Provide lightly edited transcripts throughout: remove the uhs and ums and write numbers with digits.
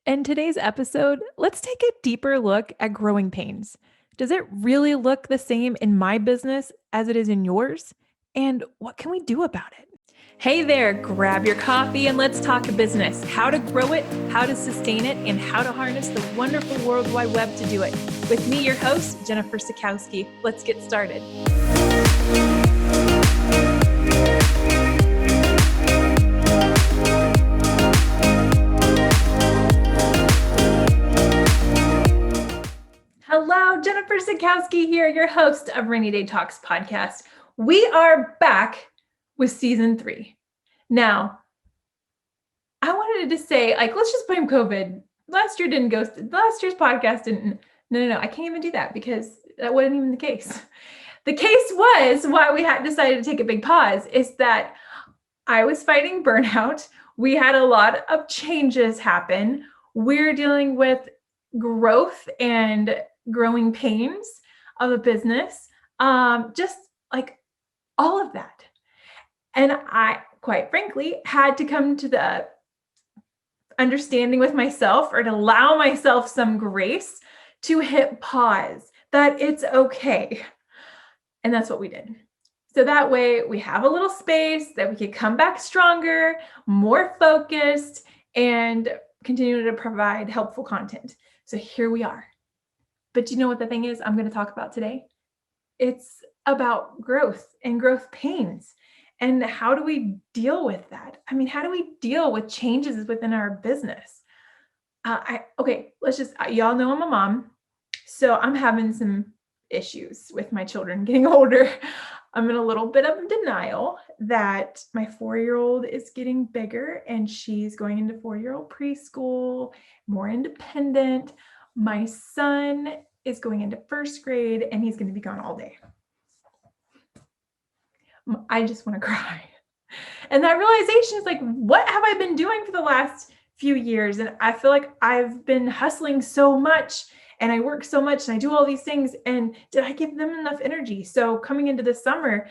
In today's episode, let's take a deeper look at growing pains. Does it really look the same in my business as it is in yours? And what can we do about it? Hey there, grab your coffee and let's talk business. How to grow it, how to sustain it, and how to harness the wonderful World Wide Web to do it. With me, your host, Jennifer Sikowski. Let's get started. Hello, Jennifer Sikowski here, your host of Raney Day Talks Podcast. We are back with season 3. Now, I wanted to say, let's just blame COVID. Last year's podcast didn't, no, I can't even do that because that wasn't even the case. The case was why we had decided to take a big pause is that I was fighting burnout. We had a lot of changes happen. We're dealing with growth and growing pains of a business, just like all of that. And I, quite frankly, had to come to the understanding with myself or to allow myself some grace to hit pause, that it's okay. And that's what we did. So that way we have a little space that we could come back stronger, more focused, and continue to provide helpful content. So here we are. But you know what the thing is I'm going to talk about today? It's about growth and growth pains. And how do we deal with that? I mean, how do we deal with changes within our business? Y'all know I'm a mom. So I'm having some issues with my children getting older. I'm in a little bit of denial that my 4-year-old is getting bigger and she's going into 4-year-old preschool, more independent. My son is going into 1st grade and he's going to be gone all day. I just want to cry. And that realization is like, what have I been doing for the last few years? And I feel like I've been hustling so much and I work so much and I do all these things. And did I give them enough energy? So coming into the summer,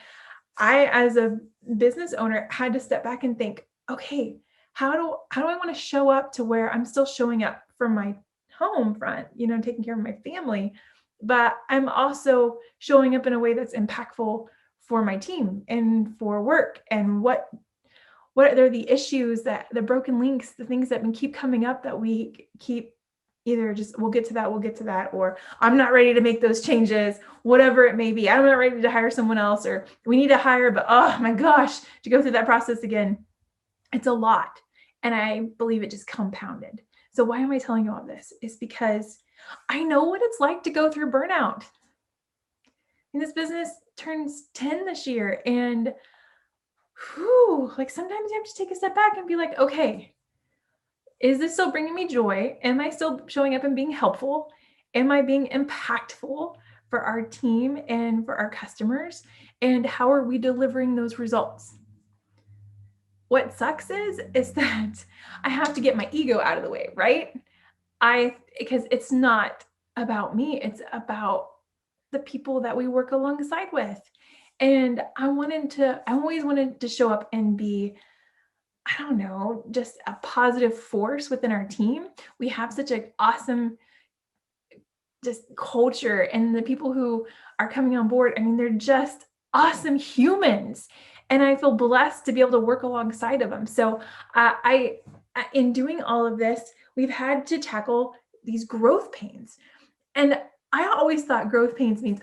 I, as a business owner, had to step back and think, okay, how do I want to show up to where I'm still showing up for my home front, taking care of my family, but I'm also showing up in a way that's impactful for my team and for work. And what are the issues, that the broken links, the things that keep coming up that we keep either just, we'll get to that, or I'm not ready to make those changes, whatever it may be. I'm not ready to hire someone else, or we need to hire, but oh my gosh, to go through that process again, it's a lot. And I believe it just compounded. So why am I telling you all this? It's because I know what it's like to go through burnout. And this business turns 10 this year. And sometimes you have to take a step back and be like, okay, is this still bringing me joy? Am I still showing up and being helpful? Am I being impactful for our team and for our customers? And how are we delivering those results? What sucks is that I have to get my ego out of the way, right? Because it's not about me. It's about the people that we work alongside with. And I always wanted to show up and be, just a positive force within our team. We have such an awesome just culture, and the people who are coming on board, they're just awesome humans. And I feel blessed to be able to work alongside of them. So in doing all of this, we've had to tackle these growth pains. And I always thought growth pains means,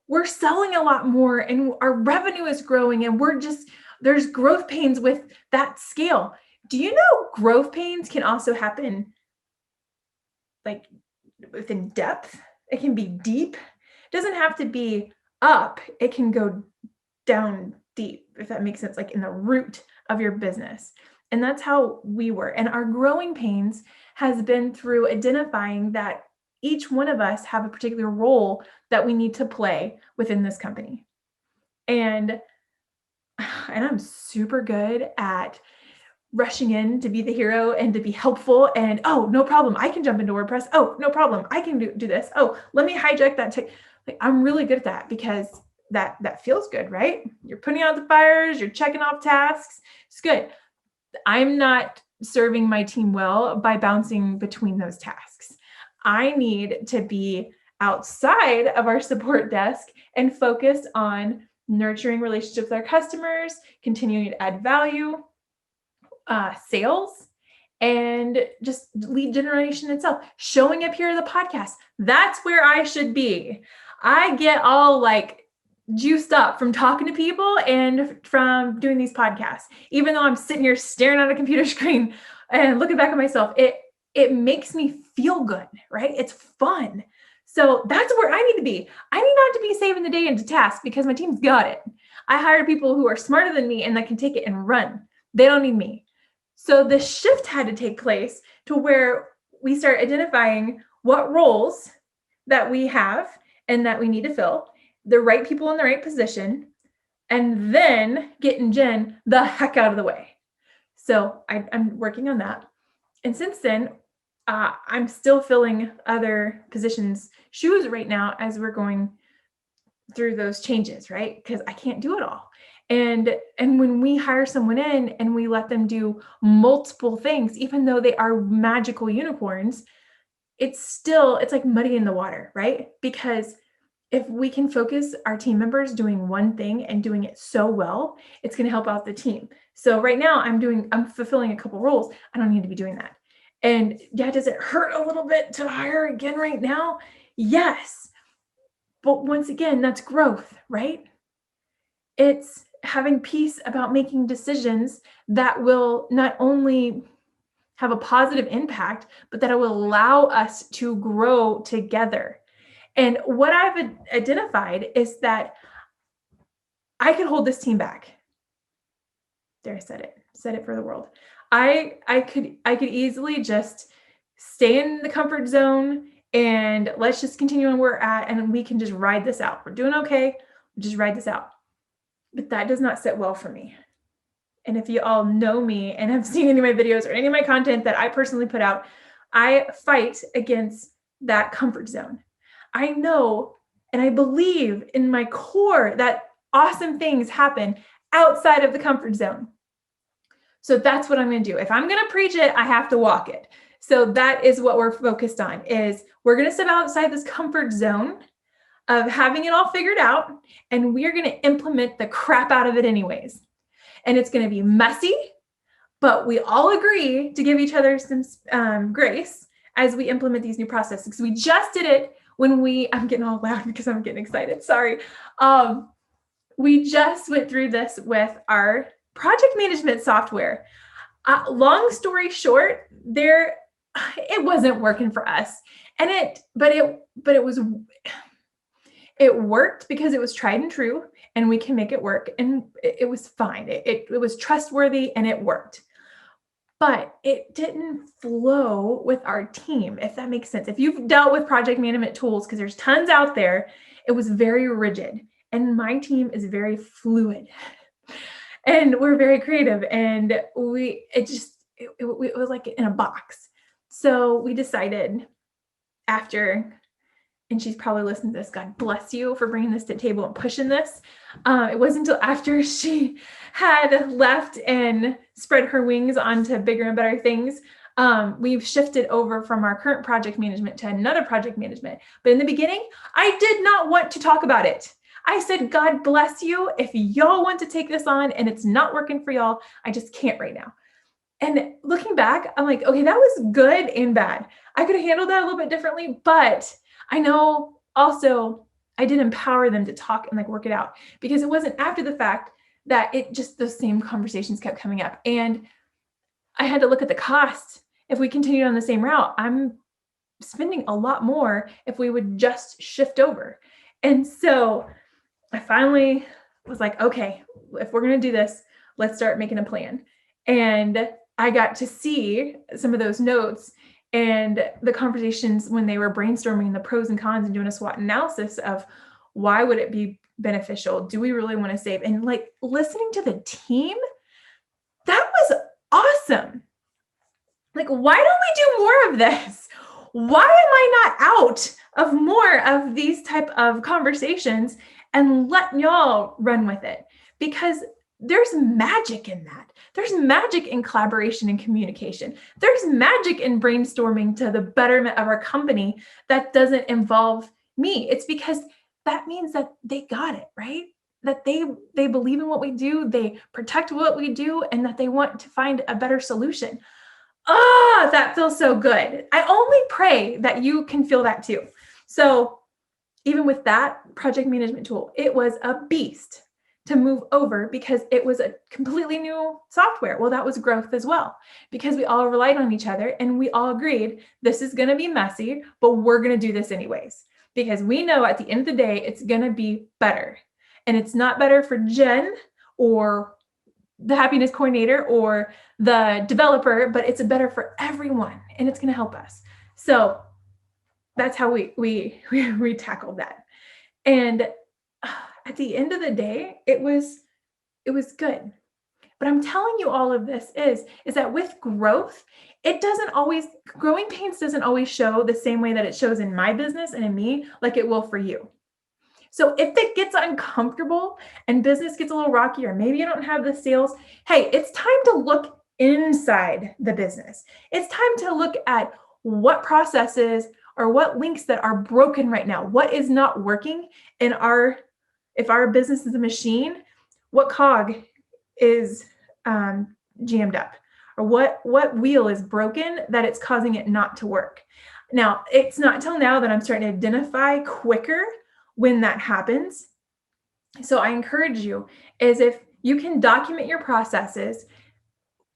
we're selling a lot more and our revenue is growing and there's growth pains with that scale. Do you know growth pains can also happen within depth? It can be deep. It doesn't have to be up. It can go down deep, if that makes sense, like in the root of your business. And that's how we were. And our growing pains has been through identifying that each one of us have a particular role that we need to play within this company. And I'm super good at rushing in to be the hero and to be helpful. And, oh, no problem, I can jump into WordPress. Oh, no problem, I can do this. Oh, let me hijack that. I'm really good at that because that feels good, right? You're putting out the fires, you're checking off tasks. It's good. I'm not serving my team well by bouncing between those tasks. I need to be outside of our support desk and focus on nurturing relationships with our customers, continuing to add value, sales, and just lead generation itself. Showing up here to the podcast. That's where I should be. I get all like juiced up from talking to people and from doing these podcasts. Even though I'm sitting here staring at a computer screen and looking back at myself, it makes me feel good, right? It's fun. So that's where I need to be. I need not to be saving the day into tasks because my team's got it. I hire people who are smarter than me and that can take it and run. They don't need me. So the shift had to take place to where we start identifying what roles that we have and that we need to fill, the right people in the right position, and then getting Jen the heck out of the way. So I'm working on that. And since then, I'm still filling other positions' shoes right now as we're going through those changes, right? Because I can't do it all. And when we hire someone in and we let them do multiple things, even though they are magical unicorns, it's like muddy in the water, right? Because if we can focus our team members doing one thing and doing it so well, it's going to help out the team. So right now I'm fulfilling a couple roles. I don't need to be doing that. And yeah, does it hurt a little bit to hire again right now? Yes. But once again, that's growth, right? It's having peace about making decisions that will not only have a positive impact, but that it will allow us to grow together. And what I've identified is that I could hold this team back. There, I said it for the world. I could easily just stay in the comfort zone and let's just continue on where we're at and we can just ride this out. We're doing okay. We'll just ride this out. But that does not sit well for me. And if you all know me and have seen any of my videos or any of my content that I personally put out, I fight against that comfort zone. I know and I believe in my core that awesome things happen outside of the comfort zone. So that's what I'm going to do. If I'm going to preach it, I have to walk it. So that is what we're focused on, is we're going to step outside this comfort zone of having it all figured out, and we're going to implement the crap out of it anyways. And it's going to be messy, but we all agree to give each other some grace as we implement these new processes. Because we just did it when I'm getting all loud because I'm getting excited. Sorry. We just went through this with our project management software. Long story short, it wasn't working for us, and it worked because it was tried and true, and we can make it work, and it was fine. It was trustworthy and it worked, but it didn't flow with our team, if that makes sense. If you've dealt with project management tools, because there's tons out there, it was very rigid, and my team is very fluid. And we're very creative, and it was like in a box. So we decided after, and she's probably listening to this, God bless you for bringing this to the table and pushing this. It wasn't until after she had left and spread her wings onto bigger and better things, we've shifted over from our current project management to another project management. But in the beginning, I did not want to talk about it. I said, God bless you. If y'all want to take this on and it's not working for y'all, I just can't right now. And looking back, I'm like, okay, that was good and bad. I could have handled that a little bit differently, but I know also I did empower them to talk and like work it out, because it wasn't after the fact that those same conversations kept coming up. And I had to look at the cost. If we continued on the same route, I'm spending a lot more if we would just shift over. And so I finally was like, okay, if we're going to do this, let's start making a plan. And I got to see some of those notes and the conversations when they were brainstorming the pros and cons and doing a SWOT analysis of why would it be beneficial? Do we really want to save? And like listening to the team, that was awesome. Like, why don't we do more of this? Why am I not out of more of these type of conversations and let y'all run with it? Because there's magic in that. There's magic in collaboration and communication. There's magic in brainstorming to the betterment of our company that doesn't involve me. It's because that means that they got it, right? That they believe in what we do, they protect what we do, and that they want to find a better solution. That feels so good. I only pray that you can feel that too. So even with that project management tool, it was a beast to move over because it was a completely new software. Well, that was growth as well, because we all relied on each other and we all agreed this is going to be messy, but we're going to do this anyways, because we know at the end of the day, it's going to be better. And it's not better for Jen or the happiness coordinator or the developer, but it's better for everyone and it's going to help us. So that's how we tackled that. And at the end of the day, it was good. But I'm telling you all of this is that with growth, growing pains doesn't always show the same way that it shows in my business and in me, like it will for you. So if it gets uncomfortable and business gets a little rocky, or maybe you don't have the sales, hey, it's time to look inside the business. It's time to look at what processes or what links that are broken right now, what is not working in if our business is a machine, what cog is jammed up, or what wheel is broken that it's causing it not to work. Now, it's not till now that I'm starting to identify quicker when that happens. So I encourage you is if you can document your processes,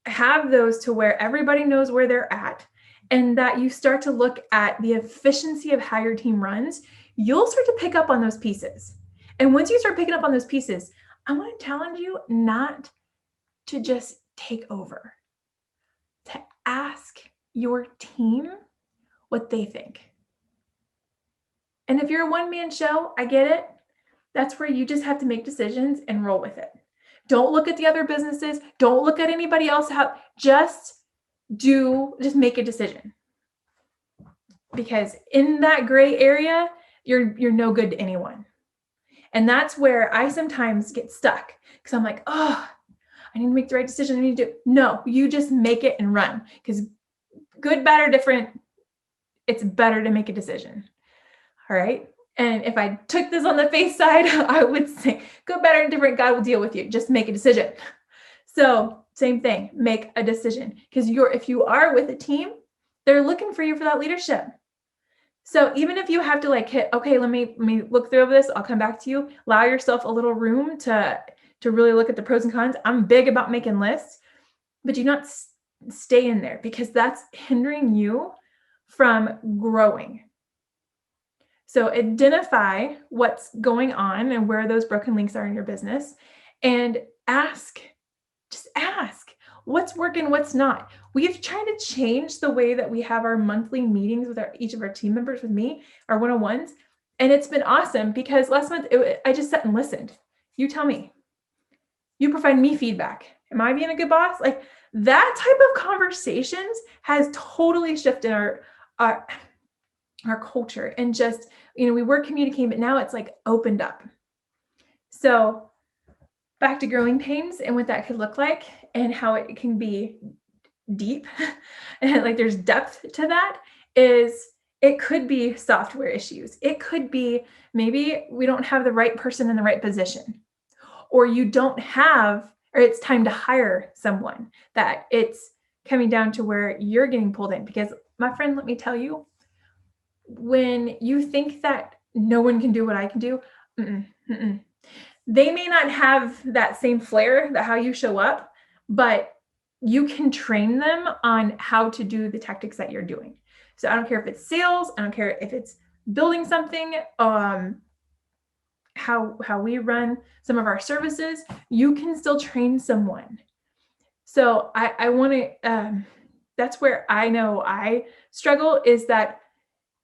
have those to where everybody knows where they're at, and that you start to look at the efficiency of how your team runs, you'll start to pick up on those pieces. And once you start picking up on those pieces, I want to challenge you not to just take over, to ask your team what they think. And if you're a one-man show, I get it. That's where you just have to make decisions and roll with it. Don't look at the other businesses. Don't look at anybody else. Just make a decision. Because in that gray area, you're no good to anyone. And that's where I sometimes get stuck because I'm like, I need to make the right decision. No, you just make it and run, because good, bad, or different, it's better to make a decision. All right. And if I took this on the face side, I would say, good, better, and different, God will deal with you. Just make a decision. So same thing, make a decision, because if you are with a team, they're looking for you for that leadership. So even if you have to hit, okay, let me look through this, I'll come back to you. Allow yourself a little room to really look at the pros and cons. I'm big about making lists, but do not stay in there, because that's hindering you from growing. So identify what's going on and where those broken links are in your business, and just ask what's working, what's not. We've tried to change the way that we have our monthly meetings with each of our team members, with me, our one-on-ones. And it's been awesome, because last month I just sat and listened. You tell me, you provide me feedback. Am I being a good boss? Like, that type of conversations has totally shifted our culture, and just, we were communicating, but now it's opened up. So back to growing pains and what that could look like, and how it can be deep and there's depth to that. It could be software issues. It could be maybe we don't have the right person in the right position, or it's time to hire someone, that it's coming down to where you're getting pulled in. Because my friend, let me tell you, when you think that no one can do what I can do, they may not have that same flair, that how you show up, but you can train them on how to do the tactics that you're doing. So I don't care if it's sales, I don't care if it's building something, how we run some of our services, you can still train someone. So I want to, that's where I know I struggle, is that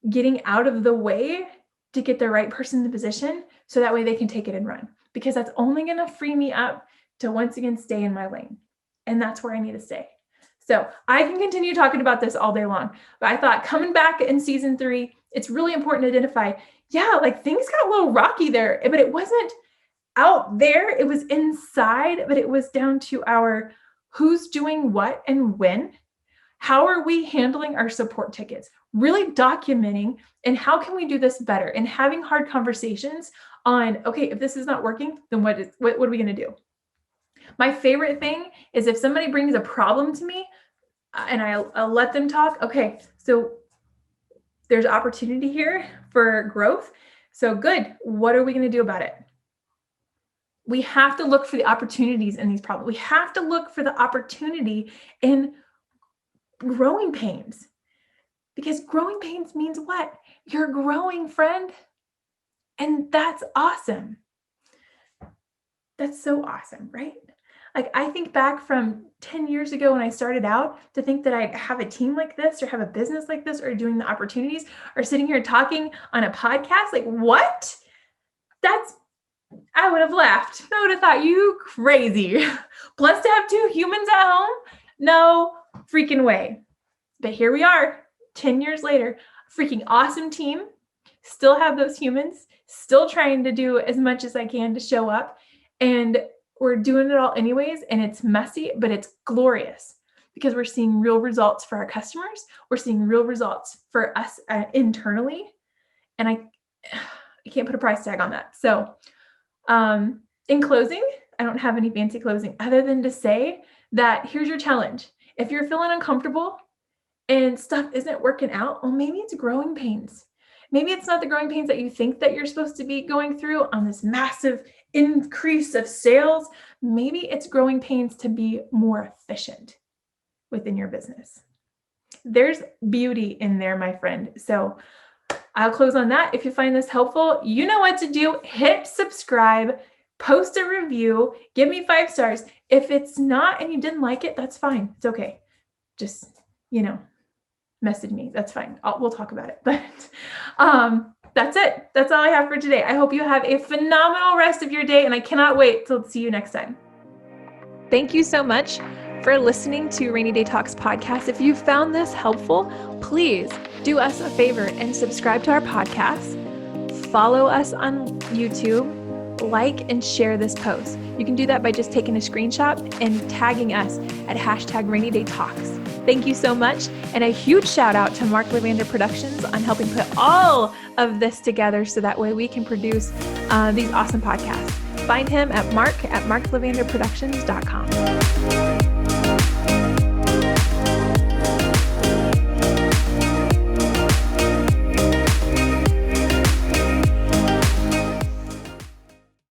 getting out of the way to get the right person in the position, so that way they can take it and run, because that's only going to free me up to once again stay in my lane. And that's where I need to stay. So I can continue talking about this all day long, but I thought coming back in season 3, it's really important to identify, things got a little rocky there, but it wasn't out there. It was inside, but it was down to our who's doing what and when. How are we handling our support tickets? Really documenting, and how can we do this better? And having hard conversations on, okay, if this is not working, then what are we going to do? My favorite thing is if somebody brings a problem to me and I'll let them talk. Okay, so there's opportunity here for growth. So good. What are we going to do about it? We have to look for the opportunities in these problems. We have to look for the opportunity in growing pains, because growing pains means what? You're growing, friend. And that's awesome. That's so awesome, right? Like, I think back from 10 years ago when I started out, to think that I'd have a team like this or have a business like this or doing the opportunities or sitting here talking on a podcast. Like, what? I would have laughed. I would have thought you crazy. Plus to have 2 humans at home? No freaking way. But here we are, 10 years later, freaking awesome team. Still have those humans, still trying to do as much as I can to show up. And we're doing it all anyways. And it's messy, but it's glorious because we're seeing real results for our customers. We're seeing real results for us internally. And I can't put a price tag on that. So in closing, I don't have any fancy closing other than to say that here's your challenge. If you're feeling uncomfortable and stuff isn't working out, well, maybe it's growing pains. Maybe it's not the growing pains that you think that you're supposed to be going through on this massive increase of sales. Maybe it's growing pains to be more efficient within your business. There's beauty in there, my friend. So I'll close on that. If you find this helpful, you know what to do. Hit subscribe, post a review, give me 5 stars. If it's not and you didn't like it, that's fine. It's okay. Just, message me. That's fine. We'll talk about it. But that's it. That's all I have for today. I hope you have a phenomenal rest of your day, and I cannot wait to see you next time. Thank you so much for listening to Raney Day Talks Podcast. If you found this helpful, please do us a favor and subscribe to our podcast. Follow us on YouTube. Like and share this post. You can do that by just taking a screenshot and tagging us at #RaineyDayTalks. Thank you so much. And a huge shout out to Mark Levander Productions on helping put all of this together so that way we can produce these awesome podcasts. Find him at marklevanderproductions.com.